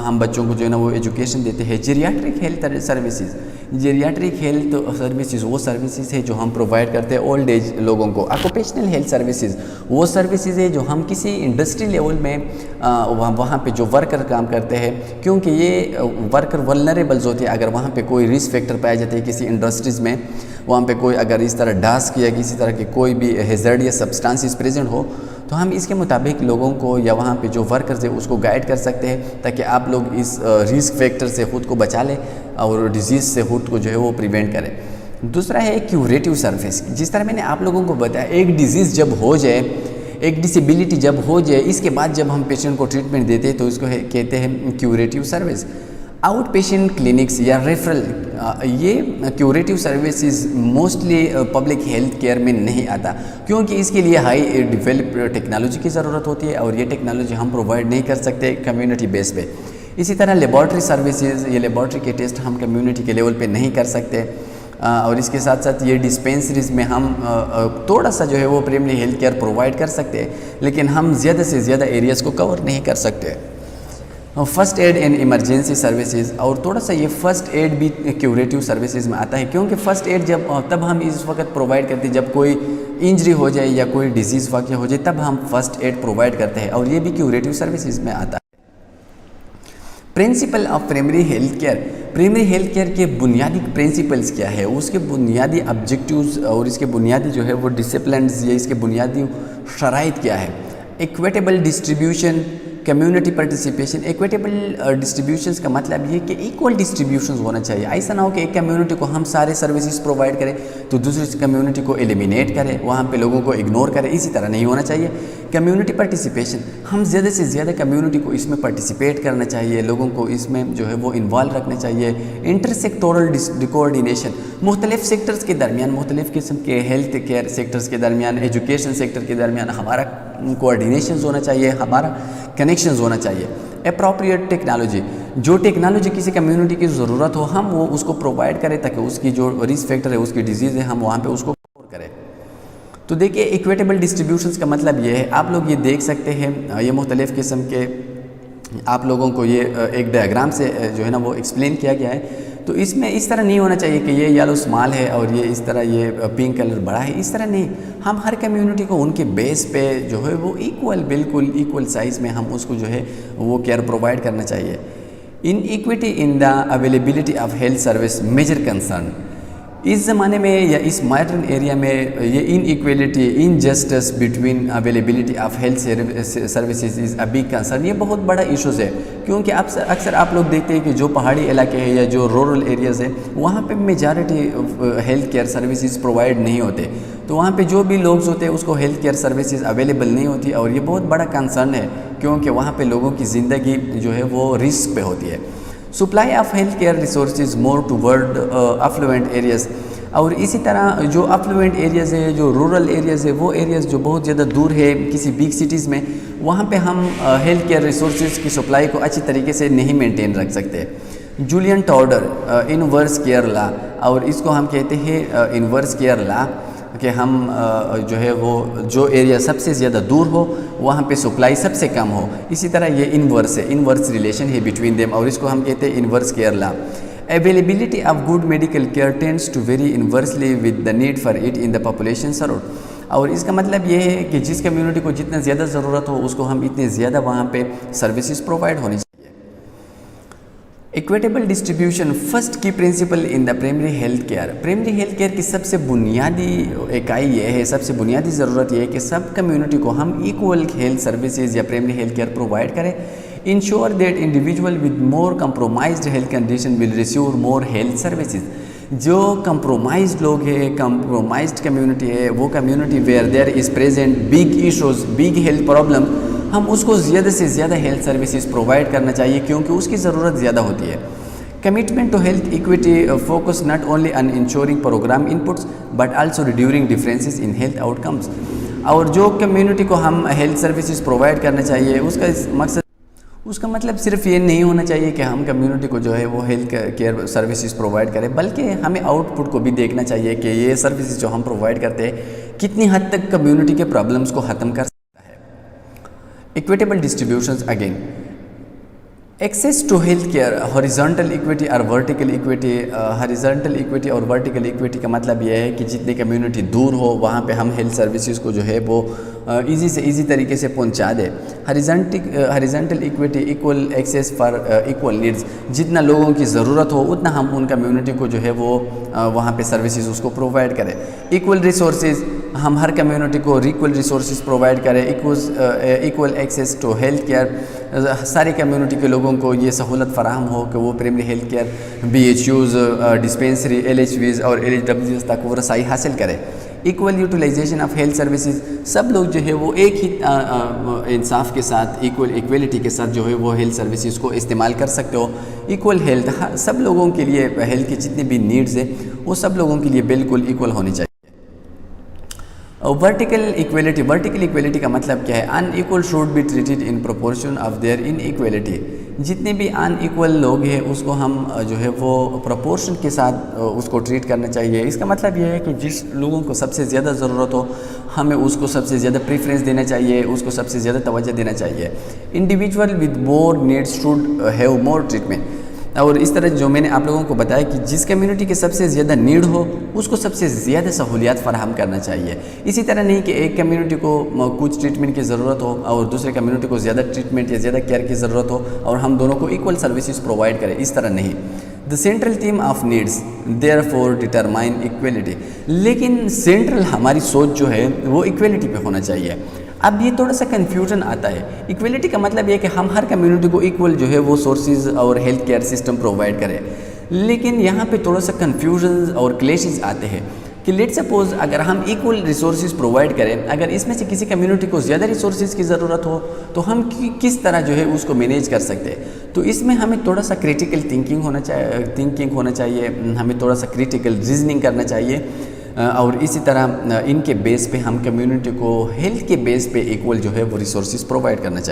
[SPEAKER 1] ہم بچوں کو جو ہے نا وہ ایجوکیشن دیتے ہیں۔ جیریاٹرک ہیلتھ سروسز، جیریاٹرک ہیلتھ سروسز وہ سروسز ہے جو ہم پرووائڈ کرتے ہیں اولڈ ایج لوگوں کو۔ آکوپیشنل ہیلتھ سروسز وہ سروسز ہے جو ہم کسی انڈسٹری لیول میں وہاں پہ جو ورکر کام کرتے ہیں، کیونکہ یہ ورکر ولنریبلز ہوتے ہیں، اگر وہاں پہ کوئی رسک فیکٹر پایا جاتا ہے کسی انڈسٹریز میں، وہاں پہ کوئی اگر اس طرح ڈاسک یا کسی طرح کی کوئی بھی ہیزارڈیس سبسٹانسز پریزنٹ ہو تو ہم اس کے مطابق لوگوں کو یا وہاں پہ جو ورکرز ہیں اس کو گائیڈ کر سکتے ہیں تاکہ آپ لوگ اس رسک فیکٹر سے خود کو بچا لیں اور ڈیزیز سے خود کو جو ہے وہ پریونٹ کریں۔ دوسرا ہے کیوریٹیو سروس، جس طرح میں نے آپ لوگوں کو بتایا ایک ڈیزیز جب ہو جائے، ایک ڈسیبلٹی جب ہو جائے، اس کے بعد جب ہم پیشنٹ کو ٹریٹمنٹ دیتے ہیں تو اس کو کہتے ہیں curative service. Out patient clinics یا ریفرل، یہ curative services mostly public health care میں نہیں آتا، کیونکہ اس کے لیے ہائی ڈیولپ ٹیکنالوجی کی ضرورت ہوتی ہے اور یہ ٹیکنالوجی ہم پرووائڈ نہیں کر سکتے کمیونٹی بیس پہ۔ اسی طرح لیبارٹری سروسز، یہ لیبارٹری کے ٹیسٹ ہم کمیونٹی کے لیول پہ نہیں کر سکتے، اور اس کے ساتھ ساتھ یہ ڈسپینسریز میں ہم تھوڑا سا جو ہے وہ پرائمری ہیلتھ کیئر پرووائڈ کر سکتے ہیں، لیکن ہم زیادہ سے زیادہ ایریاز کو کور نہیں کر سکتے۔ First aid and emergency services, اور تھوڑا سا یہ فرسٹ ایڈ بھی کیوریٹیو سروسز میں آتا ہے، کیونکہ فرسٹ ایڈ تب ہم اس وقت پرووائڈ کرتے ہیں جب کوئی انجری ہو جائے یا کوئی ڈیزیز واقع ہو جائے، تب ہم فرسٹ ایڈ پرووائڈ کرتے ہیں اور یہ بھی کیوریٹیو سروسز میں آتا ہے۔ Principal of primary health care, primary health care کے بنیادی پرنسپلز کیا ہے، اس کے بنیادی آبجیکٹیوز اور اس کے بنیادی جو ہے وہ ڈسپلنز یا اس کے بنیادی شرائط کیا ہے۔ Equitable distribution, community participation. Equitable distributions کا مطلب یہ کہ ایکول ڈسٹریبیوشنز ہونا چاہیے، ایسا نہ ہو کہ ایک کمیونٹی کو ہم سارے سروسز پرووائڈ کریں تو دوسری کمیونٹی کو ایلیمینیٹ کریں، وہاں پہ لوگوں کو اگنور کریں، اسی طرح نہیں ہونا چاہیے۔ کمیونٹی پارٹیسپیشن، ہم زیادہ سے زیادہ کمیونٹی کو اس میں پارٹیسپیٹ کرنا چاہیے، لوگوں کو اس میں جو ہے وہ انوالو رکھنا چاہیے۔ انٹر سیکٹورل کوآرڈینیشن، مختلف سیکٹرز کے درمیان، مختلف قسم کے ہیلتھ کیئر سیکٹرز کے درمیان، ایجوکیشن سیکٹر کے درمیان ہمارا کوآرڈینیشنز ہونا چاہیے، ہمارا کنیکشنز ہونا چاہیے۔ اپروپریٹ ٹیکنالوجی، جو ٹیکنالوجی کسی کمیونٹی کی ضرورت ہو ہم وہ اس کو پرووائڈ کریں تاکہ اس کی جو رسک فیکٹر ہے، اس کی ڈیزیز ہے، ہم وہاں پہ اس کو کور کریں۔ تو دیکھیے ایکویٹیبل ڈسٹریبیوشنز کا مطلب یہ ہے، آپ لوگ یہ دیکھ سکتے ہیں، یہ مختلف قسم کے آپ لوگوں کو یہ ایک ڈائیگرام سے جو ہے نا وہ ایکسپلین کیا گیا ہے۔ تو اس میں اس طرح نہیں ہونا چاہیے کہ یہ یلو اسمال ہے اور یہ اس طرح یہ پنک کلر بڑا ہے، اس طرح نہیں۔ ہم ہر کمیونٹی کو ان کے بیس پہ جو ہے وہ بالکل ایکول سائز میں ہم اس کو جو ہے وہ کیئر پرووائڈ کرنا چاہیے۔ Inequity in the availability of health service major concern, اس زمانے میں یا اس ماڈرن ایریا میں یہ inequality, injustice between availability of health services is a big concern, یہ بہت بڑا ایشوز ہے، کیونکہ اکثر آپ لوگ دیکھتے ہیں کہ جو پہاڑی علاقے ہیں یا جو رورل ایریاز ہیں وہاں پہ majority health care services provide نہیں ہوتے، تو وہاں پہ جو بھی لوگ ہوتے ہیں اس کو ہیلتھ کیئر سروسز اویلیبل نہیں ہوتی، اور یہ بہت بڑا کنسرن ہے کیونکہ وہاں پہ لوگوں کی زندگی جو ہے وہ رسک پہ ہوتی ہے۔ Supply of health care resources more toward affluent areas, اور اسی طرح جو افلوئنٹ ایریاز ہے، جو رورل ایریاز ہے، وہ ایریاز جو بہت زیادہ دور ہے کسی بگ سٹیز میں، وہاں پہ ہم ہیلتھ کیئر ریسورسز کی سپلائی کو اچھی طریقے سے نہیں مینٹین رکھ سکتے۔ جولین ٹاؤڈر انورس کیئر لا، اور اس کو ہم کہتے ہیں انورس کیئر لا، کہ ہم جو ہے وہ جو ایریا سب سے زیادہ دور ہو وہاں پہ سپلائی سب سے کم ہو، اسی طرح یہ انورس ریلیشن ہے بٹوین دیم، اور اس کو ہم کہتے ہیں inverse care law. Availability of good medical care tends to vary inversely with the need for it in the population served، اور اس کا مطلب یہ ہے کہ جس کمیونٹی کو جتنا زیادہ ضرورت ہو اس کو ہم اتنے زیادہ وہاں پہ سروسز پرووائڈ ہونی چاہیے۔ Equitable distribution, first key principle in the primary health care, primary health care کی سب سے بنیادی اکائی یہ ہے، سب سے بنیادی ضرورت یہ ہے کہ سب کمیونٹی کو ہم ایکول ہیلتھ سروسز یا پرائمری ہیلتھ کیئر پرووائڈ کریں۔ Ensure that individual with more compromised health condition will receive more health services، جو کمپرومائزڈ لوگ ہیں، کمپرومائزڈ کمیونٹی ہے، وہ community where there is present big issues, big health problem, ہم اس کو زیادہ سے زیادہ ہیلتھ سروسز پرووائڈ کرنا چاہیے کیونکہ اس کی ضرورت زیادہ ہوتی ہے۔ Commitment to health equity focus not only on ensuring programme inputs but also reducing differences in health outcomes, اور جو کمیونٹی کو ہم ہیلتھ سروسز پرووائڈ کرنا چاہیے اس کا مطلب صرف یہ نہیں ہونا چاہیے کہ ہم کمیونٹی کو جو ہے وہ ہیلتھ کیئر سروسز پرووائڈ کریں، بلکہ ہمیں آؤٹ پٹ کو بھی دیکھنا چاہیے کہ یہ سروسز جو ہم پرووائڈ کرتے ہیں کتنی حد تک کمیونٹی کے پرابلمس کو ختم کر سکتا ہے۔ Equitable distributions again, access to health care, horizontal equity اور ورٹیکل ایکویٹی۔ ہاریزونٹل ایکویٹی اور ورٹیکل ایکویٹی کا مطلب یہ ہے کہ جتنی کمیونٹی دور ہو وہاں پہ ہم ہیلتھ سروسز کو جو ہے وہ ایزی طریقے سے پہنچا دے۔ Horizontal equity, equal access for equal needs, جتنا لوگوں کی ضرورت ہو اتنا ہم ان کمیونٹی کو جو ہے وہ وہاں پہ سروسز اس کو پرووائڈ کریں۔ ایکول ریسورسز، ہم ہر کمیونٹی کو ایکول ریسورسز پرووائڈ کریں۔ Equal access to health care, ساری کمیونٹی کے لوگوں کو یہ سہولت فراہم ہو کہ وہ primary health care, BHUs، dispensary, LHVs اور LHWs تک وہ رسائی حاصل کرے۔ Equal utilisation of health services, سب لوگ جو ہے وہ ایک ہی انصاف کے ساتھ، ایکویلٹی کے ساتھ جو ہے وہ ہیلتھ سروسز کو استعمال کر سکتے ہو۔ ایکول ہیلتھ، سب لوگوں کے لیے ہیلتھ کی جتنی بھی نیڈز ہیں وہ سب لوگوں کے لیے بالکل ایکول ہونی چاہیے۔ ورٹیکل ایکویلٹی کا مطلب کیا ہے؟ Unequal should be treated in proportion of their inequality, جتنے بھی ان ایکول لوگ ہیں اس کو ہم جو ہے وہ پروپورشن کے ساتھ اس کو ٹریٹ کرنا چاہیے۔ اس کا مطلب یہ ہے کہ جس لوگوں کو سب سے زیادہ ضرورت ہو ہمیں اس کو سب سے زیادہ پریفرنس دینا چاہیے، اس کو سب سے زیادہ توجہ دینا چاہیے۔ Individual with more needs should have more treatment, اور اس طرح جو میں نے آپ لوگوں کو بتایا کہ جس کمیونٹی کے سب سے زیادہ نیڈ ہو اس کو سب سے زیادہ سہولیات فراہم کرنا چاہیے۔ اسی طرح نہیں کہ ایک کمیونٹی کو کچھ ٹریٹمنٹ کی ضرورت ہو اور دوسرے کمیونٹی کو زیادہ ٹریٹمنٹ یا زیادہ کیئر کی ضرورت ہو اور ہم دونوں کو ایکول سروسز پرووائڈ کریں، اس طرح نہیں۔ The central theme of needs therefore determine equality, لیکن سینٹرل ہماری سوچ جو ہے وہ ایکویلٹی پہ ہونا چاہیے۔ اب یہ تھوڑا سا کنفیوژن آتا ہے، ایکویلٹی کا مطلب یہ کہ ہم ہر کمیونٹی کو ایکول جو ہے وہ سورسز اور ہیلتھ کیئر سسٹم پرووائڈ کریں، لیکن یہاں پہ تھوڑا سا کنفیوژنز اور کلیشز آتے ہیں۔ کہ لیٹ سپوز اگر ہم ایکول ریسورسز پرووائڈ کریں، اگر اس میں سے کسی کمیونٹی کو زیادہ ریسورسز کی ضرورت ہو تو ہم کس طرح جو ہے اس کو مینیج کر سکتے ہیں. تو اس میں ہمیں تھوڑا سا کریٹیکل تھنکنگ ہونا چاہیے، ہمیں تھوڑا سا کریٹیکل ریزننگ کرنا چاہیے، اور اسی طرح ان کے بیس پہ ہم کمیونٹی کو ہیلتھ کے بیس پہ ایکول جو ہے وہ ریسورسز پرووائڈ کرنا چاہیے.